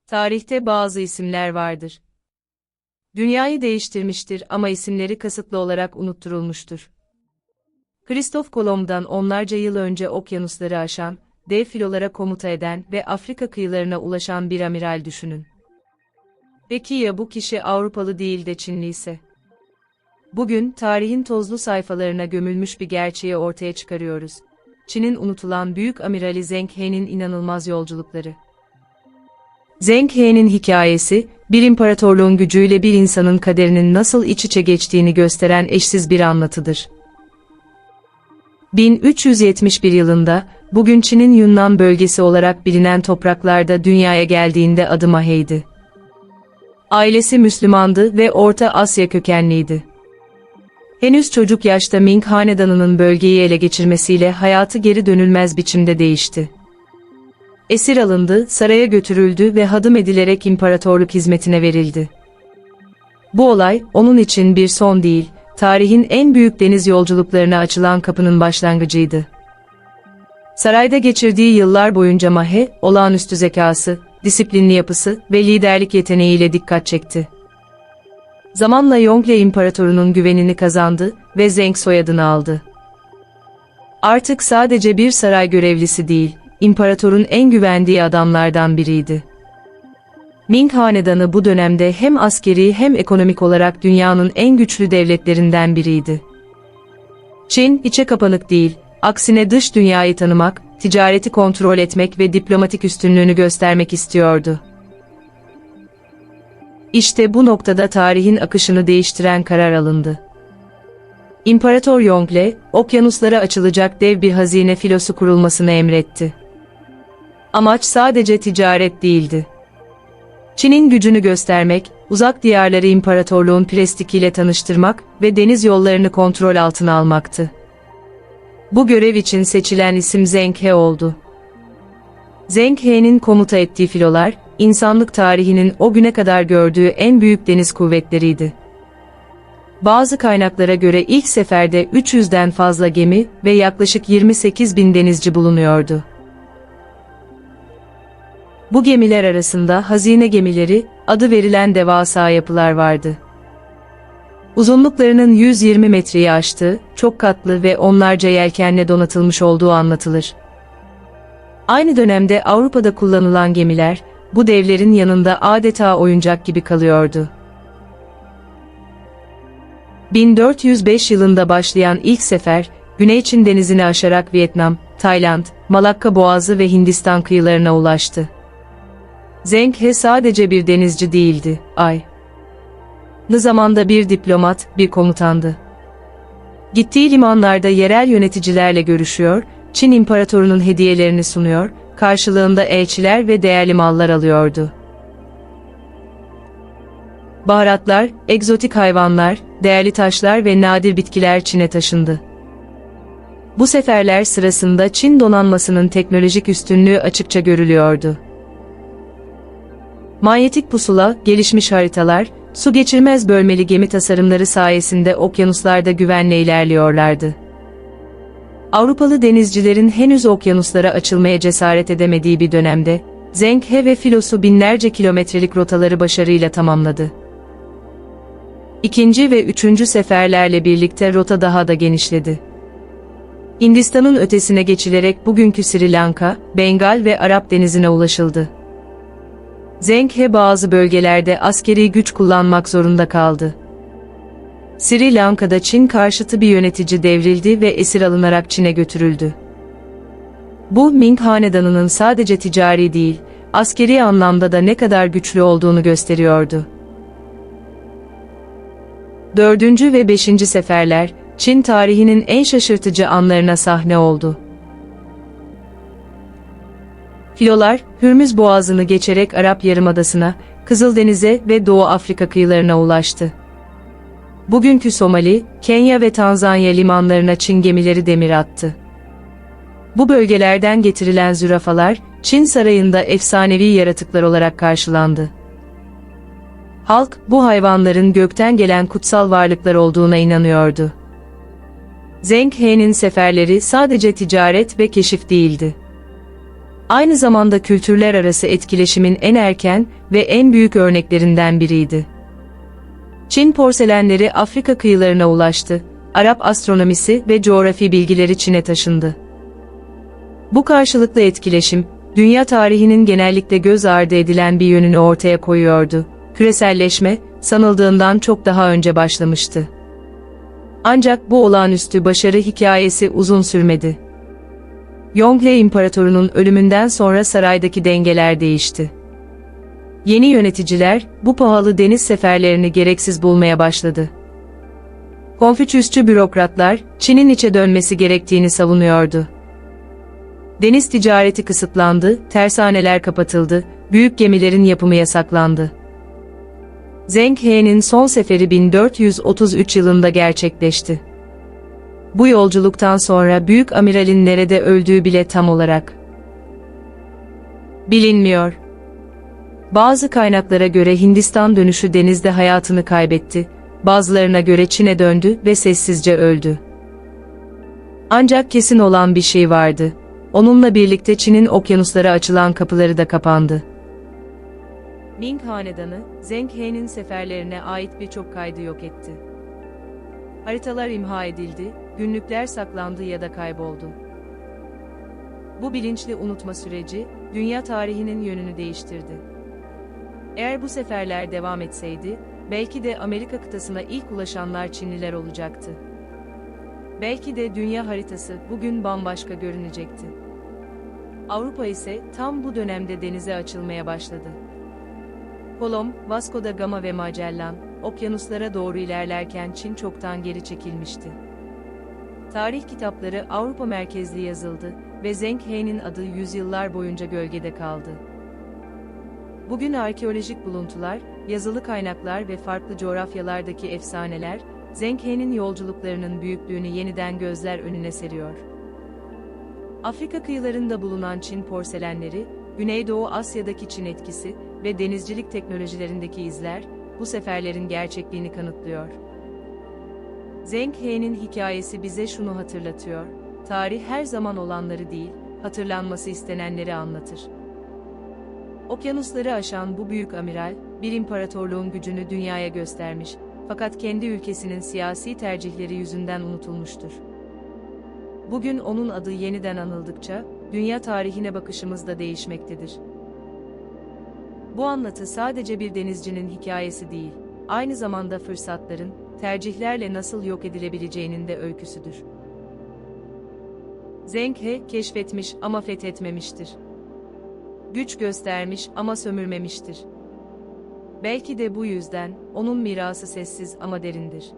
Tarihte bazı isimler vardır. Dünyayı değiştirmiştir ama isimleri kasıtlı olarak unutturulmuştur. Kristof Kolomb'dan onlarca yıl önce okyanusları aşan, dev filolara komuta eden ve Afrika kıyılarına ulaşan bir amiral düşünün. Peki ya bu kişi Avrupalı değil de Çinli ise? Bugün tarihin tozlu sayfalarına gömülmüş bir gerçeği ortaya çıkarıyoruz. Çin'in unutulan büyük amirali Zheng He'nin inanılmaz yolculukları. Zheng He'nin hikayesi, bir imparatorluğun gücüyle bir insanın kaderinin nasıl iç içe geçtiğini gösteren eşsiz bir anlatıdır. 1371 yılında, bugün Çin'in Yunnan bölgesi olarak bilinen topraklarda dünyaya geldiğinde adı Mahe'ydi. Ailesi Müslümandı ve Orta Asya kökenliydi. Henüz çocuk yaşta Ming Hanedanı'nın bölgeyi ele geçirmesiyle hayatı geri dönülmez biçimde değişti. Esir alındı, saraya götürüldü ve hadım edilerek imparatorluk hizmetine verildi. Bu olay, onun için bir son değil, tarihin en büyük deniz yolculuklarına açılan kapının başlangıcıydı. Sarayda geçirdiği yıllar boyunca Mahe, olağanüstü zekası, disiplinli yapısı ve liderlik yeteneğiyle dikkat çekti. Zamanla Yongle İmparatorunun güvenini kazandı ve Zheng soyadını aldı. Artık sadece bir saray görevlisi değil, imparatorun en güvendiği adamlardan biriydi. Ming Hanedanı bu dönemde hem askeri hem ekonomik olarak dünyanın en güçlü devletlerinden biriydi. Çin, içe kapanık değil, aksine dış dünyayı tanımak, ticareti kontrol etmek ve diplomatik üstünlüğünü göstermek istiyordu. İşte bu noktada tarihin akışını değiştiren karar alındı. İmparator Yongle, okyanuslara açılacak dev bir hazine filosu kurulmasını emretti. Amaç sadece ticaret değildi. Çin'in gücünü göstermek, uzak diyarları imparatorluğun prestijiyle tanıştırmak ve deniz yollarını kontrol altına almaktı. Bu görev için seçilen isim Zheng He oldu. Zheng He'nin komuta ettiği filolar, insanlık tarihinin o güne kadar gördüğü en büyük deniz kuvvetleriydi. Bazı kaynaklara göre ilk seferde 300'den fazla gemi ve yaklaşık 28.000 denizci bulunuyordu. Bu gemiler arasında hazine gemileri, adı verilen devasa yapılar vardı. Uzunluklarının 120 metreyi aştığı, çok katlı ve onlarca yelkenle donatılmış olduğu anlatılır. Aynı dönemde Avrupa'da kullanılan gemiler, bu devlerin yanında adeta oyuncak gibi kalıyordu. 1405 yılında başlayan ilk sefer, Güney Çin denizini aşarak Vietnam, Tayland, Malakka Boğazı ve Hindistan kıyılarına ulaştı. Zheng He sadece bir denizci değildi, aynı zamanda bir diplomat, bir komutandı. Gittiği limanlarda yerel yöneticilerle görüşüyor, Çin imparatorunun hediyelerini sunuyor, karşılığında elçiler ve değerli mallar alıyordu. Baharatlar, egzotik hayvanlar, değerli taşlar ve nadir bitkiler Çin'e taşındı. Bu seferler sırasında Çin donanmasının teknolojik üstünlüğü açıkça görülüyordu. Manyetik pusula, gelişmiş haritalar, su geçirmez bölmeli gemi tasarımları sayesinde okyanuslarda güvenle ilerliyorlardı. Avrupalı denizcilerin henüz okyanuslara açılmaya cesaret edemediği bir dönemde, Zheng He ve filosu binlerce kilometrelik rotaları başarıyla tamamladı. İkinci ve üçüncü seferlerle birlikte rota daha da genişledi. Hindistan'ın ötesine geçilerek bugünkü Sri Lanka, Bengal ve Arap Denizi'ne ulaşıldı. Zheng He bazı bölgelerde askeri güç kullanmak zorunda kaldı. Sri Lanka'da Çin karşıtı bir yönetici devrildi ve esir alınarak Çin'e götürüldü. Bu, Ming Hanedanı'nın sadece ticari değil, askeri anlamda da ne kadar güçlü olduğunu gösteriyordu. 4. ve 5. seferler, Çin tarihinin en şaşırtıcı anlarına sahne oldu. Filolar, Hürmüz Boğazı'nı geçerek Arap Yarımadası'na, Kızıldeniz'e ve Doğu Afrika kıyılarına ulaştı. Bugünkü Somali, Kenya ve Tanzanya limanlarına Çin gemileri demir attı. Bu bölgelerden getirilen zürafalar, Çin sarayında efsanevi yaratıklar olarak karşılandı. Halk, bu hayvanların gökten gelen kutsal varlıklar olduğuna inanıyordu. Zheng He'nin seferleri sadece ticaret ve keşif değildi. Aynı zamanda kültürler arası etkileşimin en erken ve en büyük örneklerinden biriydi. Çin porselenleri Afrika kıyılarına ulaştı, Arap astronomisi ve coğrafi bilgileri Çin'e taşındı. Bu karşılıklı etkileşim, dünya tarihinin genellikle göz ardı edilen bir yönünü ortaya koyuyordu. Küreselleşme, sanıldığından çok daha önce başlamıştı. Ancak bu olağanüstü başarı hikayesi uzun sürmedi. Yongle İmparatoru'nun ölümünden sonra saraydaki dengeler değişti. Yeni yöneticiler, bu pahalı deniz seferlerini gereksiz bulmaya başladı. Konfüçyüsçü bürokratlar, Çin'in içe dönmesi gerektiğini savunuyordu. Deniz ticareti kısıtlandı, tersaneler kapatıldı, büyük gemilerin yapımı yasaklandı. Zheng He'nin son seferi 1433 yılında gerçekleşti. Bu yolculuktan sonra büyük amiralin nerede öldüğü bile tam olarak bilinmiyor. Bazı kaynaklara göre Hindistan dönüşü denizde hayatını kaybetti, bazılarına göre Çin'e döndü ve sessizce öldü. Ancak kesin olan bir şey vardı. Onunla birlikte Çin'in okyanuslara açılan kapıları da kapandı. Ming Hanedanı, Zheng He'nin seferlerine ait birçok kaydı yok etti. Haritalar imha edildi, günlükler saklandı ya da kayboldu. Bu bilinçli unutma süreci, dünya tarihinin yönünü değiştirdi. Eğer bu seferler devam etseydi, belki de Amerika kıtasına ilk ulaşanlar Çinliler olacaktı. Belki de dünya haritası bugün bambaşka görünecekti. Avrupa ise tam bu dönemde denize açılmaya başladı. Kolomb, Vasco da Gama ve Magellan, okyanuslara doğru ilerlerken Çin çoktan geri çekilmişti. Tarih kitapları Avrupa merkezli yazıldı ve Zheng He'nin adı yüzyıllar boyunca gölgede kaldı. Bugün arkeolojik buluntular, yazılı kaynaklar ve farklı coğrafyalardaki efsaneler, Zheng He'nin yolculuklarının büyüklüğünü yeniden gözler önüne seriyor. Afrika kıyılarında bulunan Çin porselenleri, Güneydoğu Asya'daki Çin etkisi ve denizcilik teknolojilerindeki izler, bu seferlerin gerçekliğini kanıtlıyor. Zheng He'nin hikayesi bize şunu hatırlatıyor: tarih her zaman olanları değil, hatırlanması istenenleri anlatır. Okyanusları aşan bu büyük amiral, bir imparatorluğun gücünü dünyaya göstermiş, fakat kendi ülkesinin siyasi tercihleri yüzünden unutulmuştur. Bugün onun adı yeniden anıldıkça, dünya tarihine bakışımız da değişmektedir. Bu anlatı sadece bir denizcinin hikayesi değil, aynı zamanda fırsatların, tercihlerle nasıl yok edilebileceğinin de öyküsüdür. Zheng He, keşfetmiş ama fethetmemiştir. Güç göstermiş ama sömürmemiştir. Belki de bu yüzden, onun mirası sessiz ama derindir.